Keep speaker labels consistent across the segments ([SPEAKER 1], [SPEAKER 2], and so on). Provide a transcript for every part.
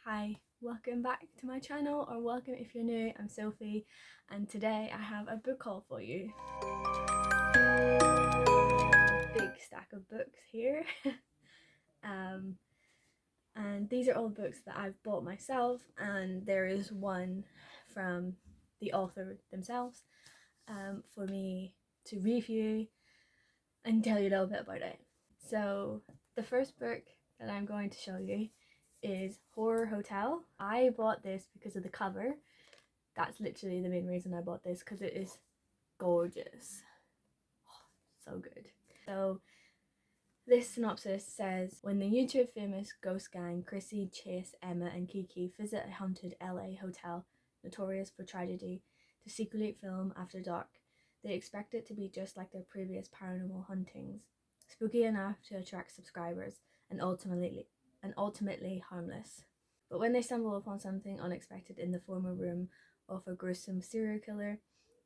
[SPEAKER 1] Hi, welcome back to my channel, or welcome if you're new. I'm Sophie, and today I have a book haul for you. Big stack of books here. And these are all books that I've bought myself, and there is one from the author themselves for me to review and tell you a little bit about it. So the first book that I'm going to show you is Horror Hotel. I bought this because of the cover. That's literally the main reason I bought this, because it is gorgeous. Oh, so good. So this synopsis says, when the YouTube famous ghost gang Chrissy, Chase, Emma and Kiki visit a haunted LA hotel notorious for tragedy to secretly film after dark, they expect it to be just like their previous paranormal hauntings, spooky enough to attract subscribers and ultimately harmless. But when they stumble upon something unexpected in the former room of a gruesome serial killer,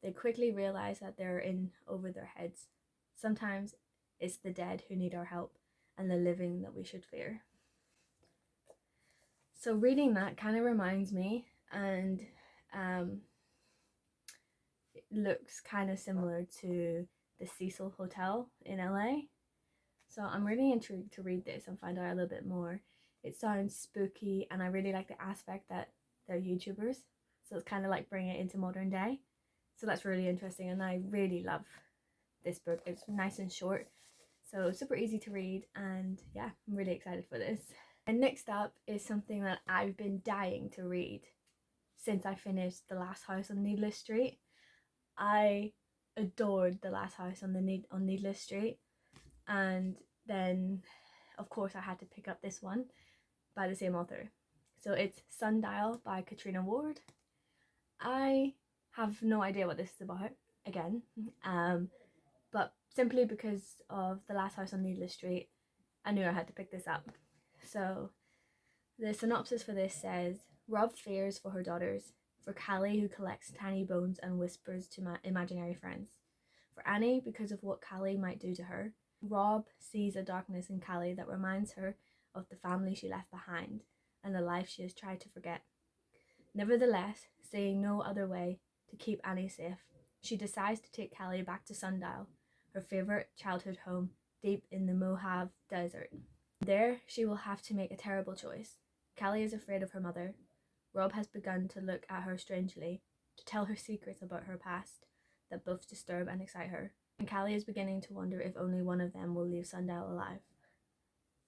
[SPEAKER 1] they quickly realize that they're in over their heads. Sometimes it's the dead who need our help, and the living that we should fear. So reading that kind of reminds me, and it looks kind of similar to the Cecil Hotel in LA. So I'm really intrigued to read this and find out a little bit more. It sounds spooky, and I really like the aspect that they're YouTubers, so it's kind of like bringing it into modern day. So that's really interesting, and I really love this book. It's nice and short, so super easy to read, and yeah, I'm really excited for this. And next up is something that I've been dying to read since I finished The Last House on Needless Street. I adored The Last House on Needless Street, and then of course I had to pick up this one by the same author. So it's Sundial by Katrina. I have no idea what this is about, again, but simply because of The Last House on Needless Street, I knew I had to pick this up. So the synopsis for this says, Rob fears for her daughters, for Callie, who collects tiny bones and whispers to imaginary friends, for Annie because of what Callie might do to her. Rob sees a darkness in Callie that reminds her of the family she left behind and the life she has tried to forget. Nevertheless, seeing no other way to keep Annie safe, she decides to take Callie back to Sundial, her favourite childhood home deep in the Mojave Desert. There, she will have to make a terrible choice. Callie is afraid of her mother. Rob has begun to look at her strangely, to tell her secrets about her past that both disturb and excite her. And Callie is beginning to wonder if only one of them will leave Sundial alive.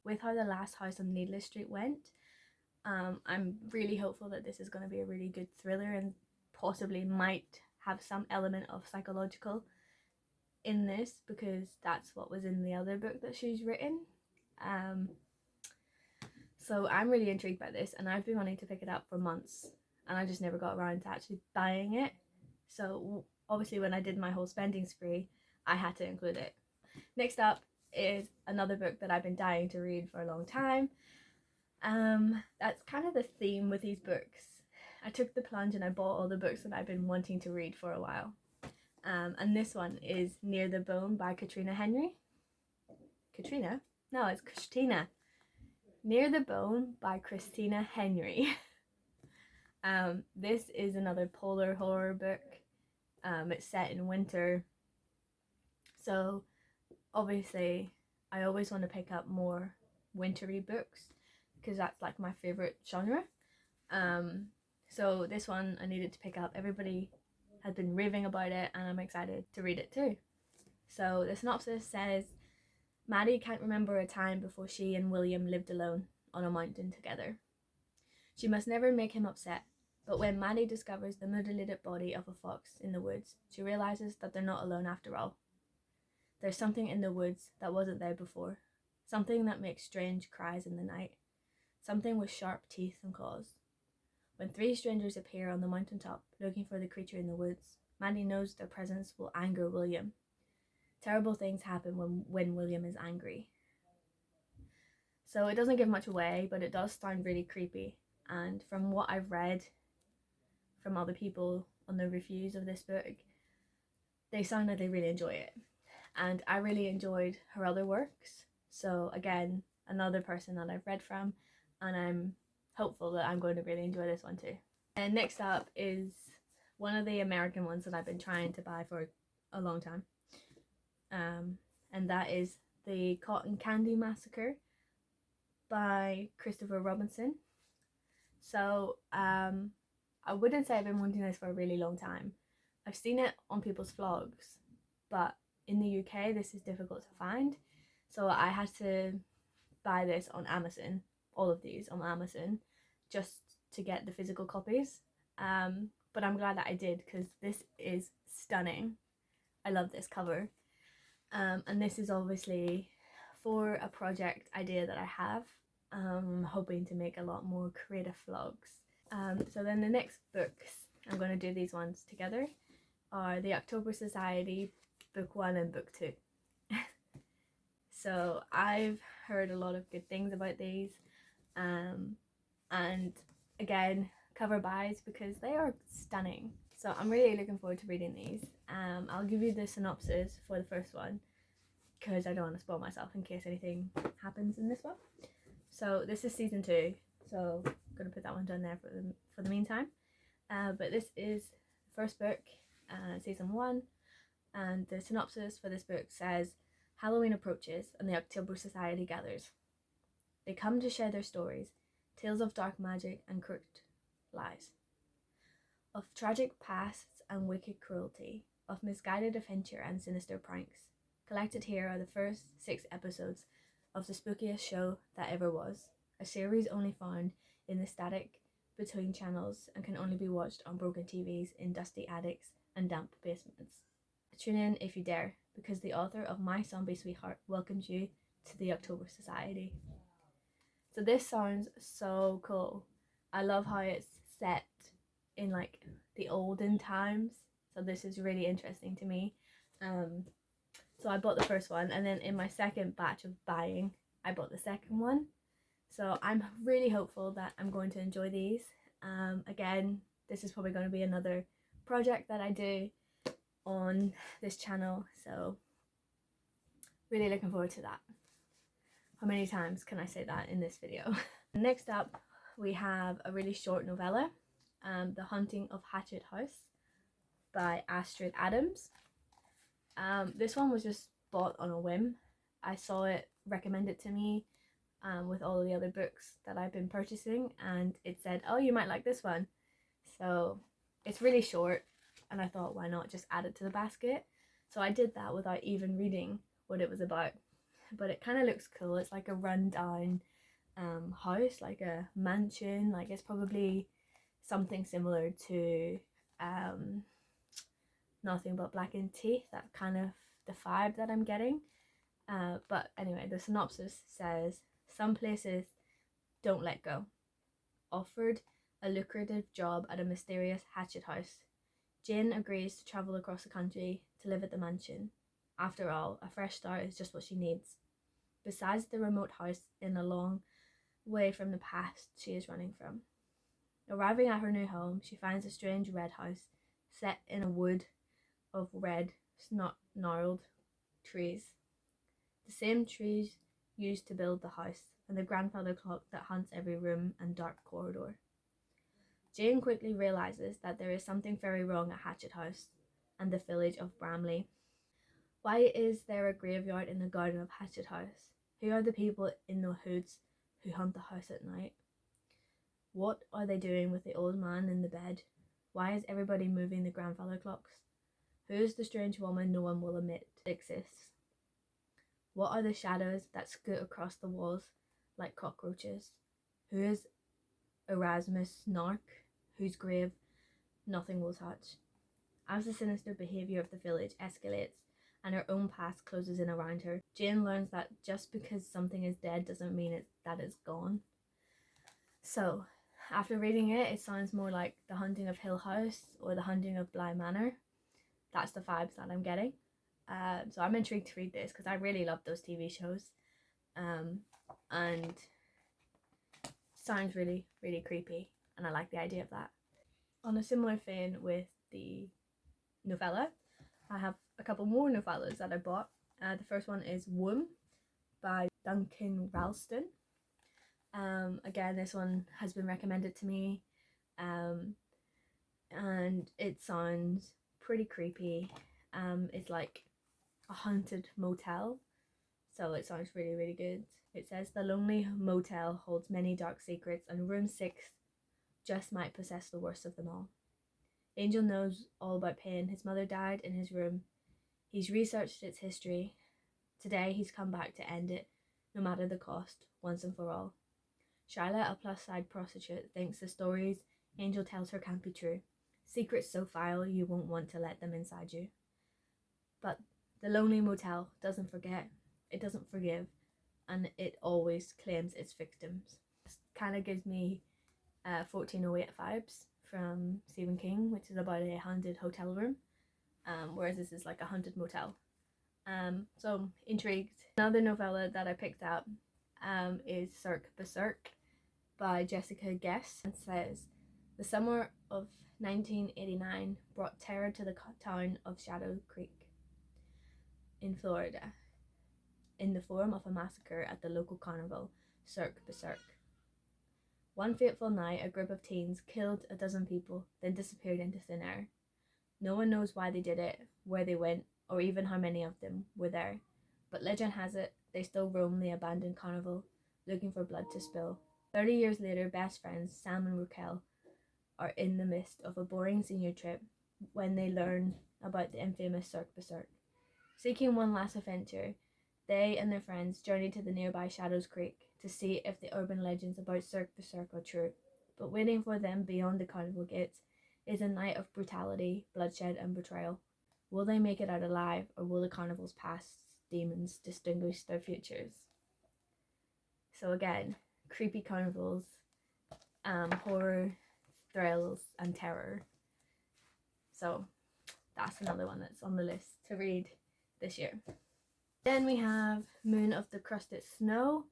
[SPEAKER 1] With how The Last House on Needless Street went, I'm really hopeful that this is going to be a really good thriller, and possibly might have some element of psychological in this, because that's what was in the other book that she's written. So I'm really intrigued by this, and I've been wanting to pick it up for months, and I just never got around to actually buying it. So obviously when I did my whole spending spree, I had to include it. Next up is another book that I've been dying to read for a long time. That's kind of the theme with these books. I took the plunge and I bought all the books that I've been wanting to read for a while. And this one is Near the Bone by Katrina Henry. Katrina? No, it's Christina. Near the Bone by Christina Henry. This is another polar horror book. It's set in winter. So obviously I always want to pick up more wintry books, because that's like my favorite genre. So this one I needed to pick up. Everybody has been raving about it, and I'm excited to read it too. So the synopsis says, Maddie can't remember a time before she and William lived alone on a mountain together. She must never make him upset, but when Maddie discovers the mutilated body of a fox in the woods, she realizes that they're not alone after all. There's something in the woods that wasn't there before, something that makes strange cries in the night, something with sharp teeth and claws. When three strangers appear on the mountaintop looking for the creature in the woods, Maddie knows their presence will anger William. Terrible things happen when William is angry. So it doesn't give much away, but it does sound really creepy. And from what I've read from other people on the reviews of this book, they sound like they really enjoy it. And I really enjoyed her other works. So again, another person that I've read from, and I'm hopeful that I'm going to really enjoy this one too. And next up is one of the American ones that I've been trying to buy for a long time. And that is The Cotton Candy Massacre by Christopher Robinson. So I wouldn't say I've been wanting this for a really long time. I've seen it on people's vlogs, but in the UK this is difficult to find. So I had to buy this on Amazon, all of these on Amazon, just to get the physical copies. But I'm glad that I did, because this is stunning. I love this cover. And this is obviously for a project idea that I have. Hoping to make a lot more creative vlogs. So then the next books, I'm going to do these ones together, are the October Society book 1 and book 2. So I've heard a lot of good things about these, and again, cover buys because they are stunning. So I'm really looking forward to reading these. I'll give you the synopsis for the first one because I don't want to spoil myself in case anything happens in this one. So this is season 2, so I'm going to put that one down there for the meantime. But this is the first book, season 1, and the synopsis for this book says, Halloween approaches and the October Society gathers. They come to share their stories, tales of dark magic and crooked lies, of tragic pasts and wicked cruelty, of misguided adventure and sinister pranks. Collected here are the first 6 episodes of the spookiest show that ever was, a series only found in the static between channels and can only be watched on broken TVs in dusty attics and damp basements. Tune in if you dare, because the author of My Zombie Sweetheart welcomes you to the October Society. So this sounds so cool. I love how it's set in like the olden times, so this is really interesting to me. So I bought the first one, and then in my second batch of buying, I bought the second one. So I'm really hopeful that I'm going to enjoy these. Again, this is probably going to be another project that I do on this channel, so really looking forward to that. How many times can I say that in this video? Next up, we have a really short novella, The Haunting of Hatchet House by Astrid Adams. This one was just bought on a whim. I saw it recommended to me with all of the other books that I've been purchasing, and it said, oh, you might like this one. So it's really short, and I thought, why not just add it to the basket? So I did that without even reading what it was about. But it kind of looks cool. It's like a rundown house, like a mansion. Like it's probably something similar to Nothing But Blackened Teeth. That's kind of the vibe that I'm getting. But anyway, the synopsis says, some places don't let go. Offered a lucrative job at a mysterious hatchet house, Jane agrees to travel across the country to live at the mansion. After all, a fresh start is just what she needs. Besides the remote house in a long way from the past she is running from. Arriving at her new home, she finds a strange red house set in a wood of red, gnarled trees. The same trees used to build the house, and the grandfather clock that haunts every room and dark corridor. Jane quickly realizes that there is something very wrong at Hatchet House and the village of Bramley. Why is there a graveyard in the garden of Hatchet House? Who are the people in the hoods who hunt the house at night? What are they doing with the old man in the bed? Why is everybody moving the grandfather clocks? Who is the strange woman no one will admit exists? What are the shadows that scoot across the walls like cockroaches? Who is Erasmus Snark, whose grave nothing will touch? As the sinister behaviour of the village escalates and her own past closes in around her, Jane learns that just because something is dead doesn't mean that it's gone. So, after reading it, it sounds more like The Haunting of Hill House or The Haunting of Bly Manor. That's the vibes that I'm getting. So I'm intrigued to read this because I really love those TV shows. And sounds really, really creepy, and I like the idea of that. On a similar vein with the novella, I have a couple more novellas that I bought. The first one is Womb by Duncan Ralston. Again, this one has been recommended to me, and it sounds pretty creepy. It's like a haunted motel, so it sounds really, really good. It says the lonely motel holds many dark secrets, and room 6 just might possess the worst of them all. Angel knows all about pain. His mother died in his room. He's researched its history. Today he's come back to end it, no matter the cost, once and for all. Shyla, a plus-side prostitute, thinks the stories Angel tells her can't be true. Secrets so vile you won't want to let them inside you. But the lonely motel doesn't forget, it doesn't forgive, and it always claims its victims. This kind of gives me 1408 vibes from Stephen King, which is about a haunted hotel room, whereas this is like a haunted motel. So intrigued. Another novella that I picked up is Cirque Berserk by Jessica Guess. It says, the summer of 1989 brought terror to the town of Shadow Creek in Florida in the form of a massacre at the local carnival, Cirque Berserk. One fateful night, a group of teens killed a dozen people, then disappeared into thin air. No one knows why they did it, where they went, or even how many of them were there. But legend has it, they still roam the abandoned carnival, looking for blood to spill. 30 years later, best friends Sam and Raquel are in the midst of a boring senior trip when they learn about the infamous Cirque Berserk. Seeking one last adventure, they and their friends journey to the nearby Shadows Creek to see if the urban legends about Cirque Berserk are true. But waiting for them beyond the carnival gates is a night of brutality, bloodshed, and betrayal. Will they make it out alive, or will the carnival's past demons distinguish their futures? So again, creepy carnivals, horror, thrills, and terror. So that's another one that's on the list to read this year. Then we have Moon of the Crusted Snow.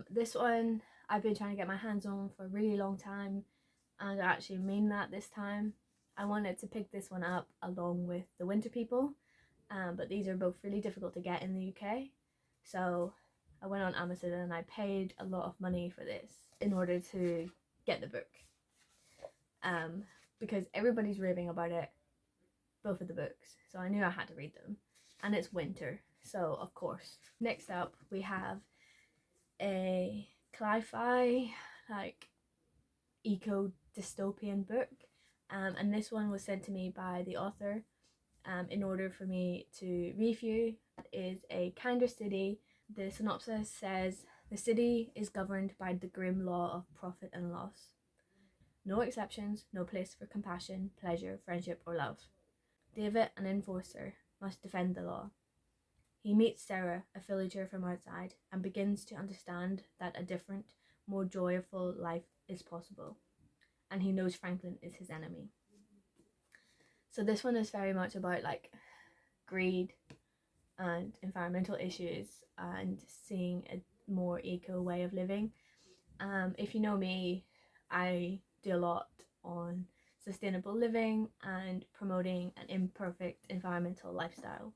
[SPEAKER 1] This one I've been trying to get my hands on for a really long time, and I actually mean that this time. I wanted to pick this one up along with The Winter People, but these are both really difficult to get in the UK. So I went on Amazon and I paid a lot of money for this in order to get the book. Because everybody's raving about it, both of the books, so I knew I had to read them. And it's winter, so of course. Next up we have a cli-fi, like, eco-dystopian book, and this one was sent to me by the author in order for me to review. It is A Kinder City. The synopsis says, the city is governed by the grim law of profit and loss. No exceptions, no place for compassion, pleasure, friendship, or love. David, an enforcer, must defend the law. He meets Sarah, a villager from outside, and begins to understand that a different, more joyful life is possible. And he knows Franklin is his enemy. So this one is very much about like greed and environmental issues and seeing a more eco way of living. If you know me, I do a lot on sustainable living and promoting an imperfect environmental lifestyle.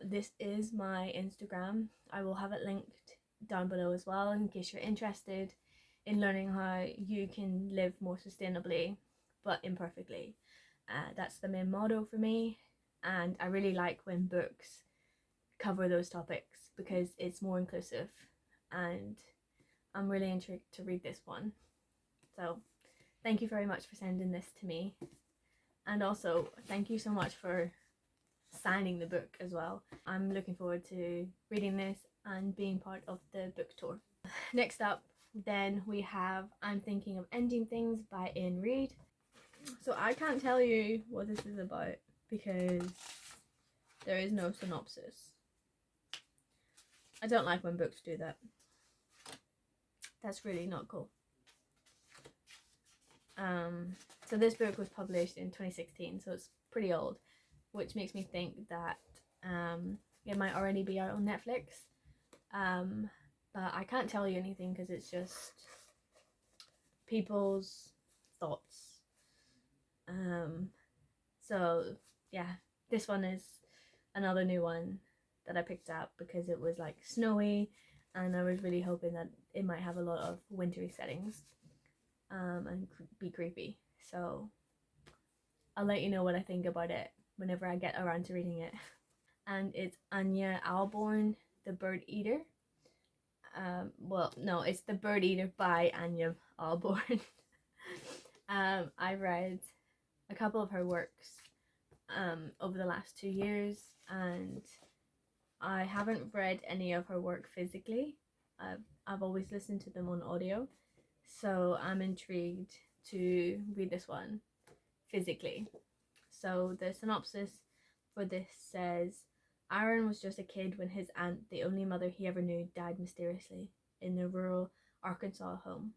[SPEAKER 1] This is my Instagram. I will have it linked down below as well in case you're interested in learning how you can live more sustainably but imperfectly. That's the main motto for me, and I really like when books cover those topics because it's more inclusive, and I'm really intrigued to read this one. So thank you very much for sending this to me, and also thank you so much for signing the book as well. I'm looking forward to reading this and being part of the book tour. Next up then we have I'm Thinking of Ending Things by Anne Reid. So I can't tell you what this is about because there is no synopsis. I don't like when books do that. That's really not cool. So this book was published in 2016, so it's pretty old, which makes me think that it might already be out on Netflix. But I can't tell you anything because it's just people's thoughts. So yeah, this one is another new one that I picked up because it was like snowy, and I was really hoping that it might have a lot of wintry settings and be creepy. So I'll let you know what I think about it whenever I get around to reading it. And it's Anya Alborn, The Bird Eater. Well, no, it's The Bird Eater by Anya Alborn. I read a couple of her works over the last 2 years, and I haven't read any of her work physically. I've always listened to them on audio, so I'm intrigued to read this one physically. So the synopsis for this says, Aaron was just a kid when his aunt, the only mother he ever knew, died mysteriously in their rural Arkansas home.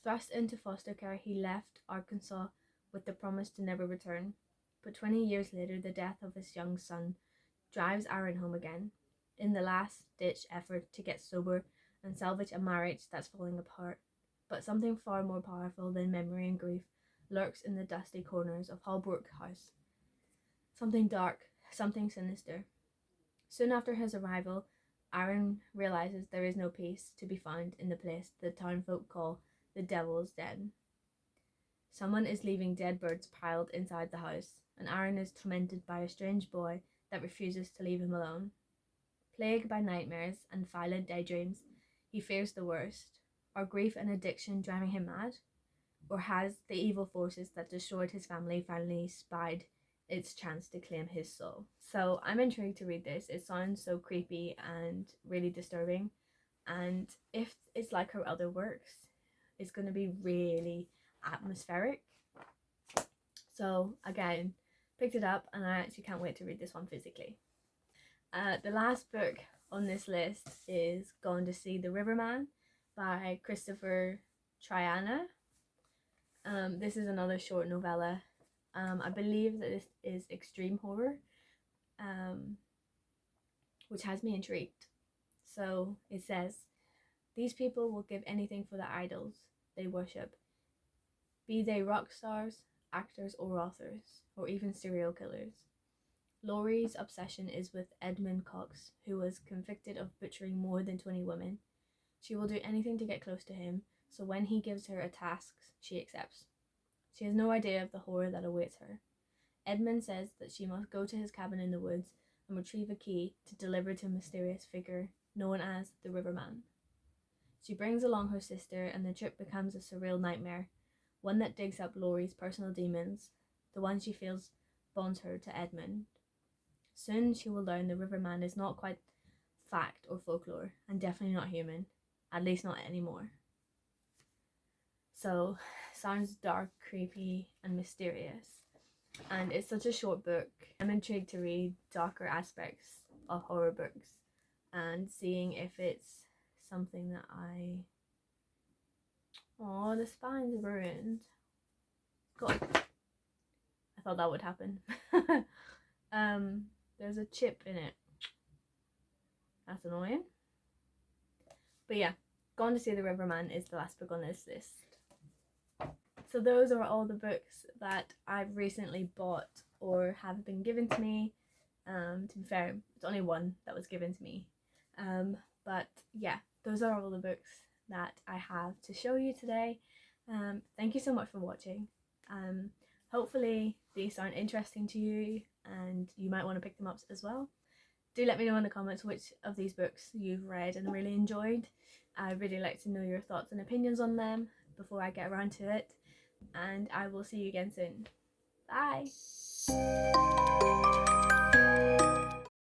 [SPEAKER 1] Thrust into foster care, he left Arkansas with the promise to never return. But 20 years later, the death of his young son drives Aaron home again, in the last-ditch effort to get sober and salvage a marriage that's falling apart. But something far more powerful than memory and grief lurks in the dusty corners of Holbrook House. Something dark, something sinister. Soon after his arrival, Aaron realizes there is no peace to be found in the place the townfolk call the Devil's Den. Someone is leaving dead birds piled inside the house, and Aaron is tormented by a strange boy that refuses to leave him alone. Plagued by nightmares and violent daydreams, he fears the worst. Are grief and addiction driving him mad? Or has the evil forces that destroyed his family finally spied its chance to claim his soul? So I'm intrigued to read this. It sounds so creepy and really disturbing, and if it's like her other works, it's going to be really atmospheric. So again, picked it up, and I actually can't wait to read this one physically. The last book on this list is Gone to See the Riverman by Christopher Triana. This is another short novella. I believe that this is extreme horror, which has me intrigued. So it says, these people will give anything for the idols they worship, be they rock stars, actors or authors, or even serial killers. Laurie's obsession is with Edmund Cox, who was convicted of butchering more than 20 women. She will do anything to get close to him, so when he gives her a task, she accepts. She has no idea of the horror that awaits her. Edmund says that she must go to his cabin in the woods and retrieve a key to deliver to a mysterious figure known as the Riverman. She brings along her sister, and the trip becomes a surreal nightmare, one that digs up Laurie's personal demons, the one she feels bonds her to Edmund. Soon she will learn the Riverman is not quite fact or folklore, and definitely not human, at least not anymore. So, sounds dark, creepy, and mysterious. And it's such a short book. I'm intrigued to read darker aspects of horror books and seeing if it's something that Oh, the spine's ruined. God. I thought that would happen. There's a chip in it. That's annoying. But yeah, Gone to See the Riverman is the last book on this list. So those are all the books that I've recently bought or have been given to me. To be fair, it's only one that was given to me. But yeah, those are all the books that I have to show you today. Thank you so much for watching. Hopefully these sound interesting to you and you might want to pick them up as well. Do let me know in the comments which of these books you've read and really enjoyed. I'd really like to know your thoughts and opinions on them before I get around to it. And I will see you again soon. Bye!